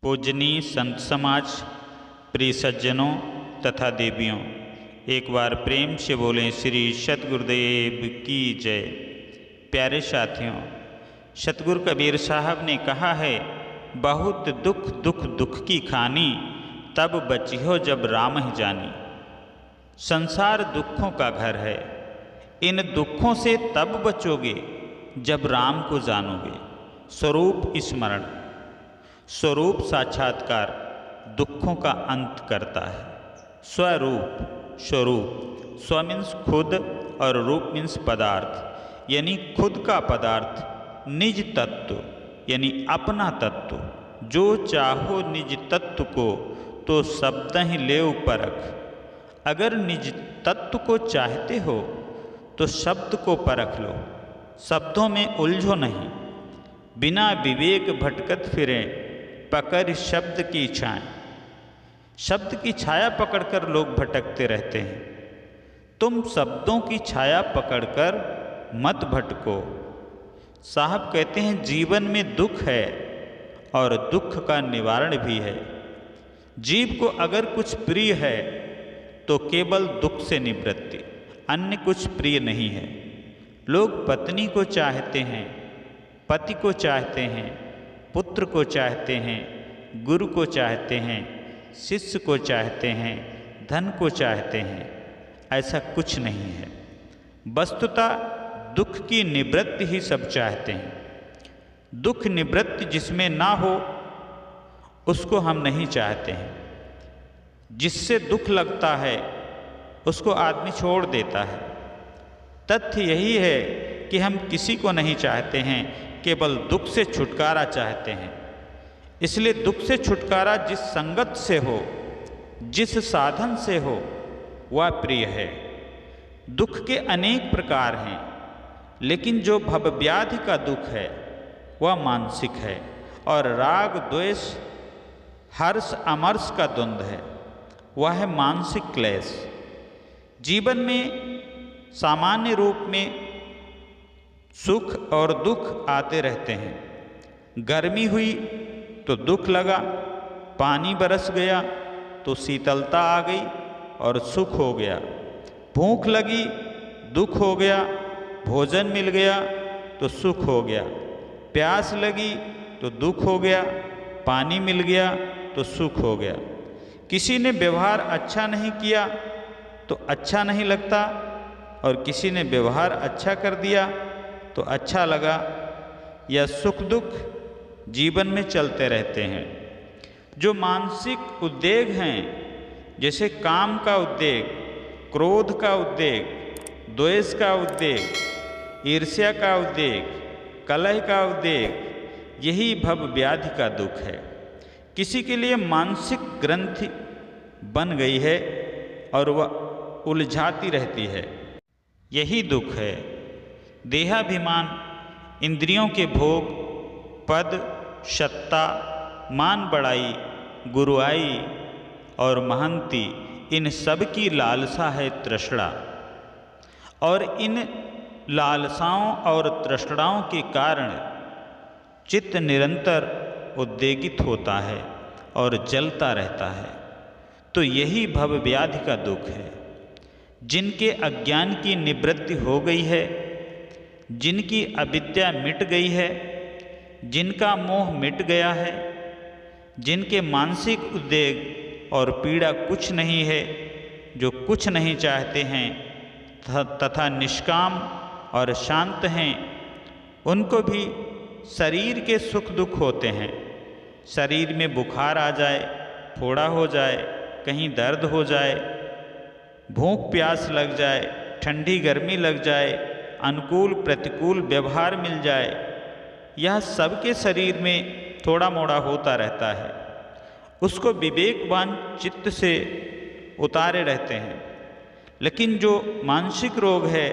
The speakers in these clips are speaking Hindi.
पूजनीय संत समाज, प्रिय सज्जनों तथा देवियों, एक बार प्रेम से बोलें श्री सतगुरुदेव की जय। प्यारे साथियों, सतगुरु कबीर साहब ने कहा है, बहुत दुख दुख दुख की खानी, तब बचिहो जब राम ही जानी। संसार दुखों का घर है, इन दुखों से तब बचोगे जब राम को जानोगे। स्वरूप स्मरण, स्वरूप साक्षात्कार दुखों का अंत करता है। स्वरूप, स्वरूप, स्व मीन्स खुद और रूप मीन्स पदार्थ, यानी खुद का पदार्थ, निज तत्व यानी अपना तत्व। जो चाहो निज तत्व को, तो शब्द ही लेव परख। अगर निज तत्व को चाहते हो तो शब्द को परख लो, शब्दों में उलझो नहीं। बिना विवेक भटकत फिरें, पकड़ शब्द की छाया। शब्द की छाया पकड़कर लोग भटकते रहते हैं। तुम शब्दों की छाया पकड़कर मत भटको। साहब कहते हैं, जीवन में दुख है और दुख का निवारण भी है। जीव को अगर कुछ प्रिय है तो केवल दुख से निवृत्ति, अन्य कुछ प्रिय नहीं है। लोग पत्नी को चाहते हैं, पति को चाहते हैं, पुत्र को चाहते हैं, गुरु को चाहते हैं, शिष्य को चाहते हैं, धन को चाहते हैं। ऐसा कुछ नहीं है। वस्तुतः दुख की निवृत्ति ही सब चाहते हैं। दुख निवृत्ति जिसमें ना हो उसको हम नहीं चाहते हैं। जिससे दुख लगता है उसको आदमी छोड़ देता है। तथ्य यही है कि हम किसी को नहीं चाहते हैं, केवल दुख से छुटकारा चाहते हैं। इसलिए दुख से छुटकारा जिस संगत से हो, जिस साधन से हो, वह प्रिय है। दुख के अनेक प्रकार हैं, लेकिन जो भवव्याधि का दुख है वह मानसिक है, और राग द्वेष हर्ष अमर्ष का द्वंद्व है, वह है मानसिक क्लेश। जीवन में सामान्य रूप में सुख और दुख आते रहते हैं। गर्मी हुई तो दुख लगा, पानी बरस गया तो शीतलता आ गई और सुख हो गया। भूख लगी, दुख हो गया, भोजन मिल गया तो सुख हो गया। प्यास लगी तो दुख हो गया, पानी मिल गया तो सुख हो गया। किसी ने व्यवहार अच्छा नहीं किया तो अच्छा नहीं लगता, और किसी ने व्यवहार अच्छा कर दिया तो अच्छा लगा। यह सुख दुख जीवन में चलते रहते हैं। जो मानसिक उद्वेग हैं, जैसे काम का उद्वेग, क्रोध का उद्वेग, द्वेष का उद्वेग, ईर्ष्या का उद्वेग, कलह का उद्वेग, यही भव व्याधि का दुख है। किसी के लिए मानसिक ग्रंथि बन गई है और वह उलझाती रहती है, यही दुख है। देहाभिमान, इंद्रियों के भोग, पद, सत्ता, मान बढ़ाई, गुरुआई और महंती, इन सब की लालसा है तृष्णा। और इन लालसाओं और तृष्णाओं के कारण चित्त निरंतर उद्वेगित होता है और जलता रहता है। तो यही भवव्याधि का दुख है। जिनके अज्ञान की निवृत्ति हो गई है, जिनकी अविद्या मिट गई है, जिनका मोह मिट गया है, जिनके मानसिक उद्वेग और पीड़ा कुछ नहीं है, जो कुछ नहीं चाहते हैं तथा निष्काम और शांत हैं, उनको भी शरीर के सुख दुख होते हैं। शरीर में बुखार आ जाए, फोड़ा हो जाए, कहीं दर्द हो जाए, भूख प्यास लग जाए, ठंडी गर्मी लग जाए, अनुकूल प्रतिकूल व्यवहार मिल जाए, यह सबके शरीर में थोड़ा मोड़ा होता रहता है। उसको विवेकवान चित्त से उतारे रहते हैं। लेकिन जो मानसिक रोग है,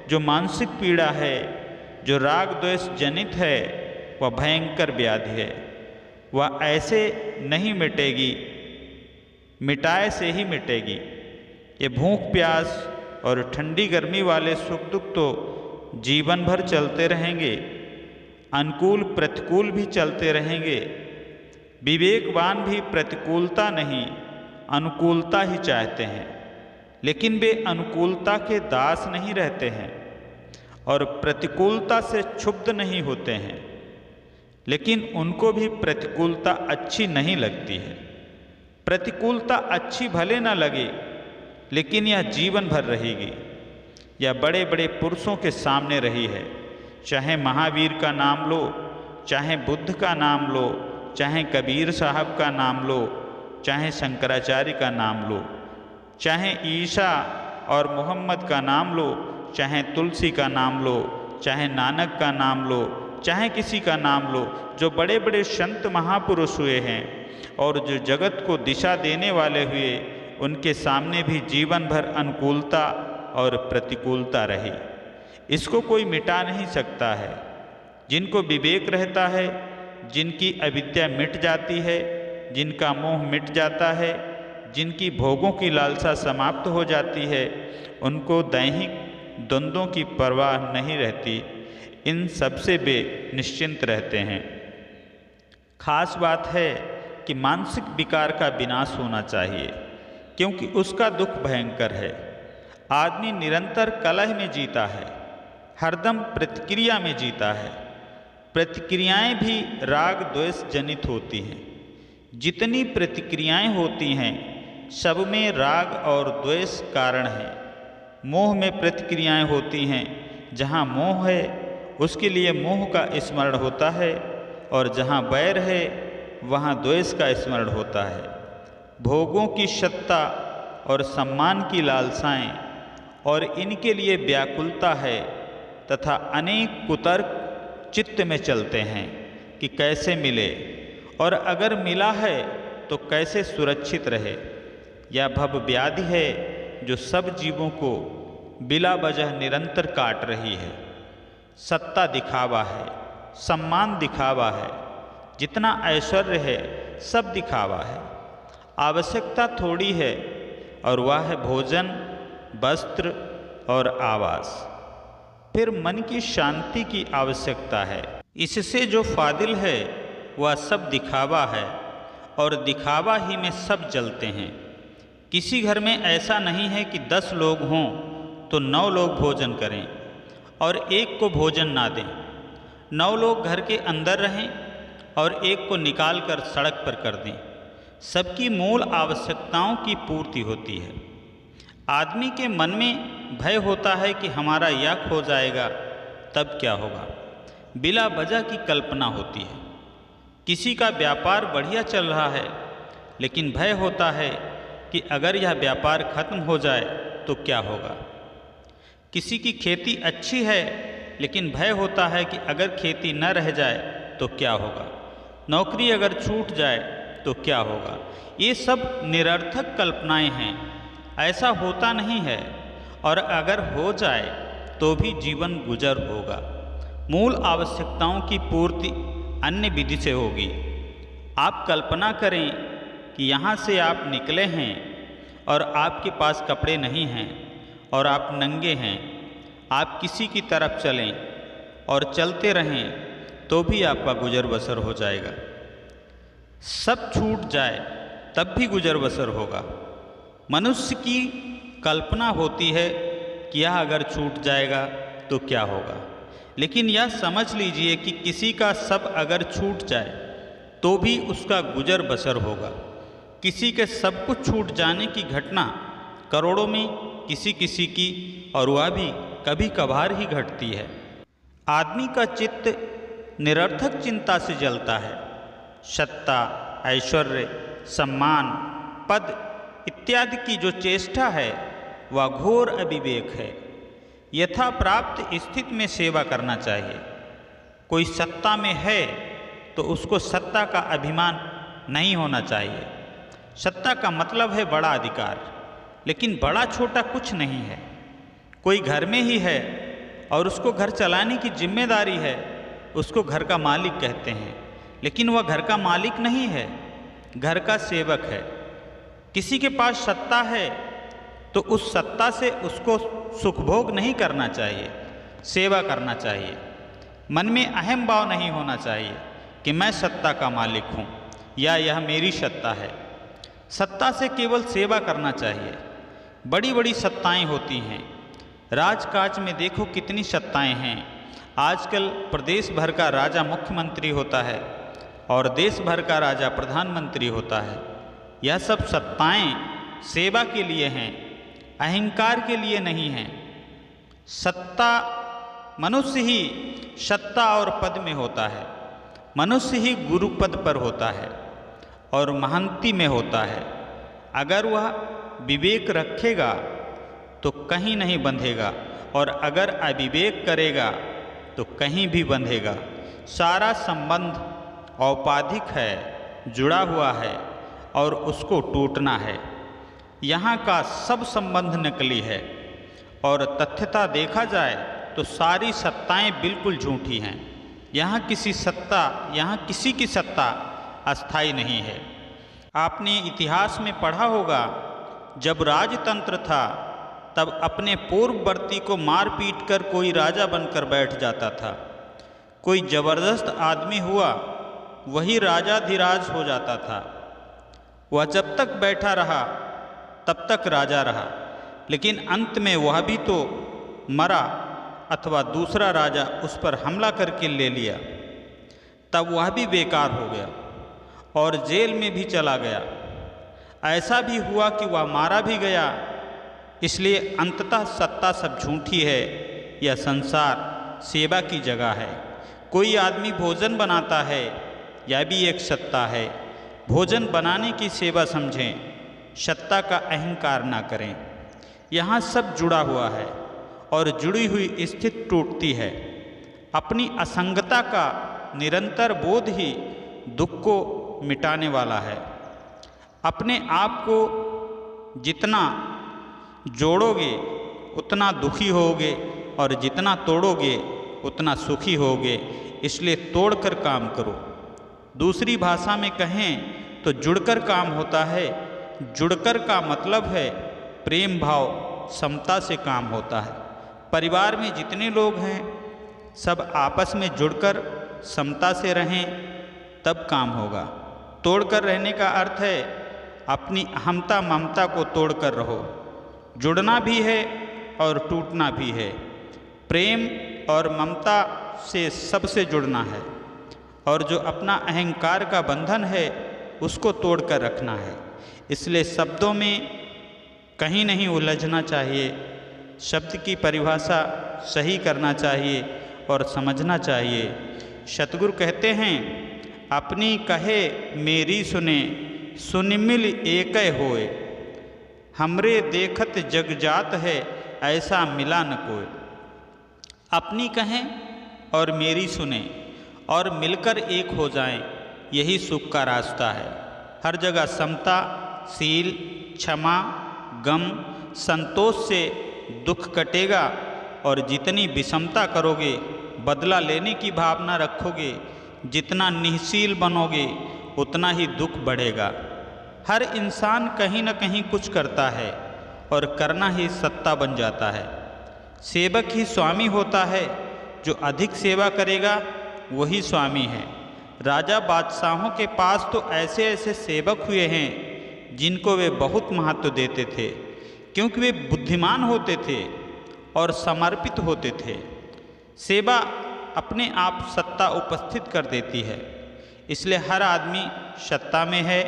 जो मानसिक पीड़ा है, जो राग द्वेष जनित है, वह भयंकर व्याधि है। वह ऐसे नहीं मिटेगी, मिटाए से ही मिटेगी। ये भूख प्यास और ठंडी गर्मी वाले सुख दुख तो जीवन भर चलते रहेंगे, अनुकूल प्रतिकूल भी चलते रहेंगे। विवेकवान भी प्रतिकूलता नहीं, अनुकूलता ही चाहते हैं, लेकिन वे अनुकूलता के दास नहीं रहते हैं और प्रतिकूलता से क्षुब्ध नहीं होते हैं, लेकिन उनको भी प्रतिकूलता अच्छी नहीं लगती है। प्रतिकूलता अच्छी भले न लगे, लेकिन यह जीवन भर रहेगी। यह बड़े बड़े पुरुषों के सामने रही है, चाहे महावीर का नाम लो, चाहे बुद्ध का नाम लो, चाहे कबीर साहब का नाम लो, चाहे शंकराचार्य का नाम लो, चाहे ईसा और मोहम्मद का नाम लो, चाहे तुलसी का नाम लो, चाहे नानक का नाम लो, चाहे किसी का नाम लो, जो बड़े बड़े संत महापुरुष हुए हैं और जो जगत को दिशा देने वाले हुए, उनके सामने भी जीवन भर अनुकूलता और प्रतिकूलता रही। इसको कोई मिटा नहीं सकता है। जिनको विवेक रहता है, जिनकी अविद्या मिट जाती है, जिनका मोह मिट जाता है, जिनकी भोगों की लालसा समाप्त हो जाती है, उनको दैहिक द्वंद्वों की परवाह नहीं रहती। इन सबसे वे निश्चिंत रहते हैं। खास बात है कि मानसिक विकार का विनाश होना चाहिए, क्योंकि उसका दुख भयंकर है। आदमी निरंतर कलह में जीता है, हरदम प्रतिक्रिया में जीता है। प्रतिक्रियाएं भी राग द्वेष जनित होती हैं। जितनी प्रतिक्रियाएं होती हैं, सब में राग और द्वेष कारण है। मोह में प्रतिक्रियाएं होती हैं। जहाँ मोह है, उसके लिए मोह का स्मरण होता है, और जहाँ बैर है, वहाँ द्वेष का स्मरण होता है। भोगों की सत्ता और सम्मान की लालसाएं और इनके लिए व्याकुलता है, तथा अनेक कुतर्क चित्त में चलते हैं कि कैसे मिले, और अगर मिला है तो कैसे सुरक्षित रहे। यह भव व्याधि है जो सब जीवों को बिला वजह निरंतर काट रही है। सत्ता दिखावा है, सम्मान दिखावा है, जितना ऐश्वर्य है सब दिखावा है। आवश्यकता थोड़ी है, और वह है भोजन, वस्त्र और आवास। फिर मन की शांति की आवश्यकता है। इससे जो फादिल है वह सब दिखावा है, और दिखावा ही में सब जलते हैं। किसी घर में ऐसा नहीं है कि 10 लोग हों तो 9 लोग भोजन करें और एक को भोजन ना दें। 9 लोग घर के अंदर रहें और एक को निकाल कर सड़क पर कर दें। सबकी मूल आवश्यकताओं की पूर्ति होती है। आदमी के मन में भय होता है कि हमारा यह खो जाएगा तब क्या होगा। बिला वजह की कल्पना होती है। किसी का व्यापार बढ़िया चल रहा है, लेकिन भय होता है कि अगर यह व्यापार खत्म हो जाए तो क्या होगा। किसी की खेती अच्छी है, लेकिन भय होता है कि अगर खेती न रह जाए तो क्या होगा। नौकरी अगर छूट जाए तो क्या होगा। ये सब निरर्थक कल्पनाएं हैं। ऐसा होता नहीं है, और अगर हो जाए तो भी जीवन गुजर होगा। मूल आवश्यकताओं की पूर्ति अन्य विधि से होगी। आप कल्पना करें कि यहाँ से आप निकले हैं और आपके पास कपड़े नहीं हैं और आप नंगे हैं। आप किसी की तरफ चलें और चलते रहें तो भी आपका गुजर बसर हो जाएगा। सब छूट जाए तब भी गुजर बसर होगा। मनुष्य की कल्पना होती है कि यह अगर छूट जाएगा तो क्या होगा, लेकिन यह समझ लीजिए कि किसी का सब अगर छूट जाए तो भी उसका गुजर बसर होगा। किसी के सब कुछ छूट जाने की घटना करोड़ों में किसी किसी की, और वह भी कभी कभार ही घटती है। आदमी का चित्त निरर्थक चिंता से जलता है। सत्ता, ऐश्वर्य, सम्मान, पद इत्यादि की जो चेष्टा है वह घोर अविवेक है। यथा प्राप्त स्थिति में सेवा करना चाहिए। कोई सत्ता में है तो उसको सत्ता का अभिमान नहीं होना चाहिए। सत्ता का मतलब है बड़ा अधिकार, लेकिन बड़ा छोटा कुछ नहीं है। कोई घर में ही है और उसको घर चलाने की जिम्मेदारी है, उसको घर का मालिक कहते हैं, लेकिन वह घर का मालिक नहीं है, घर का सेवक है। किसी के पास सत्ता है तो उस सत्ता से उसको सुखभोग नहीं करना चाहिए, सेवा करना चाहिए। मन में अहम भाव नहीं होना चाहिए कि मैं सत्ता का मालिक हूँ, या यह मेरी सत्ता है। सत्ता से केवल सेवा करना चाहिए। बड़ी बड़ी सत्ताएं होती हैं। राजकाज में देखो कितनी सत्ताएं हैं। आजकल प्रदेश भर का राजा मुख्यमंत्री होता है और देश भर का राजा प्रधानमंत्री होता है। यह सब सत्ताएं सेवा के लिए हैं, अहंकार के लिए नहीं हैं। सत्ता मनुष्य ही सत्ता और पद में होता है। मनुष्य ही गुरु पद पर होता है और महंती में होता है। अगर वह विवेक रखेगा तो कहीं नहीं बंधेगा और अगर अविवेक करेगा तो कहीं भी बंधेगा। सारा संबंध औपाधिक है, जुड़ा हुआ है और उसको टूटना है। यहाँ का सब संबंध नकली है और तथ्यता देखा जाए तो सारी सत्ताएं बिल्कुल झूठी हैं। यहाँ किसी की सत्ता अस्थाई नहीं है। आपने इतिहास में पढ़ा होगा, जब राजतंत्र था तब अपने पूर्ववर्ती को मार पीट कर कोई राजा बनकर बैठ जाता था। कोई जबरदस्त आदमी हुआ वही राजाधिराज हो जाता था। वह जब तक बैठा रहा तब तक राजा रहा, लेकिन अंत में वह भी तो मरा अथवा दूसरा राजा उस पर हमला करके ले लिया, तब वह भी बेकार हो गया और जेल में भी चला गया। ऐसा भी हुआ कि वह मारा भी गया। इसलिए अंततः सत्ता सब झूठी है। यह संसार सेवा की जगह है। कोई आदमी भोजन बनाता है, यह भी एक सत्ता है। भोजन बनाने की सेवा समझें, सत्ता का अहंकार ना करें। यहाँ सब जुड़ा हुआ है और जुड़ी हुई स्थिति टूटती है। अपनी असंगता का निरंतर बोध ही दुख को मिटाने वाला है। अपने आप को जितना जोड़ोगे उतना दुखी होगे और जितना तोड़ोगे उतना सुखी होगे। इसलिए तोड़कर काम करो। दूसरी भाषा में कहें तो जुड़कर काम होता है। जुड़कर का मतलब है प्रेम भाव, समता से काम होता है। परिवार में जितने लोग हैं सब आपस में जुड़कर समता से रहें, तब काम होगा। तोड़कर रहने का अर्थ है अपनी अहमता ममता को तोड़कर रहो। जुड़ना भी है और टूटना भी है। प्रेम और ममता से सबसे जुड़ना है और जो अपना अहंकार का बंधन है उसको तोड़कर रखना है। इसलिए शब्दों में कहीं नहीं उलझना चाहिए। शब्द की परिभाषा सही करना चाहिए और समझना चाहिए। सतगुरु कहते हैं, अपनी कहे मेरी सुने, सुन मिल एकै होए। हमरे देखत जग जात है, ऐसा मिला न कोई। अपनी कहें और मेरी सुने और मिलकर एक हो जाएं, यही सुख का रास्ता है। हर जगह समता, शील, क्षमा, गम, संतोष से दुख कटेगा और जितनी विषमता करोगे, बदला लेने की भावना रखोगे, जितना निःशील बनोगे उतना ही दुख बढ़ेगा। हर इंसान कहीं न कहीं कुछ करता है और करना ही सत्ता बन जाता है। सेवक ही स्वामी होता है। जो अधिक सेवा करेगा वही स्वामी है। राजा बादशाहों के पास तो ऐसे ऐसे सेवक हुए हैं जिनको वे बहुत महत्व देते थे, क्योंकि वे बुद्धिमान होते थे और समर्पित होते थे। सेवा अपने आप सत्ता उपस्थित कर देती है। इसलिए हर आदमी सत्ता में है,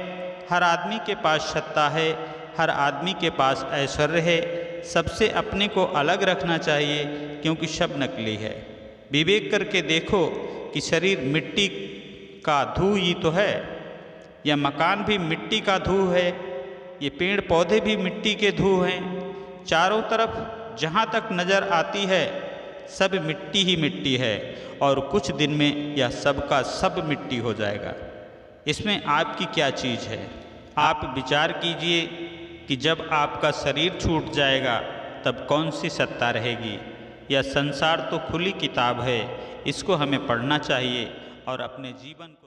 हर आदमी के पास सत्ता है, हर आदमी के पास ऐश्वर्य है। सबसे अपने को अलग रखना चाहिए, क्योंकि सब नकली है। विवेक करके देखो कि शरीर मिट्टी का धू ही तो है, या मकान भी मिट्टी का धू है, ये पेड़ पौधे भी मिट्टी के धू हैं। चारों तरफ जहाँ तक नज़र आती है सब मिट्टी ही मिट्टी है और कुछ दिन में यह सब का सब मिट्टी हो जाएगा। इसमें आपकी क्या चीज़ है? आप विचार कीजिए कि जब आपका शरीर छूट जाएगा तब कौन सी सत्ता रहेगी। यह संसार तो खुली किताब है, इसको हमें पढ़ना चाहिए और अपने जीवन को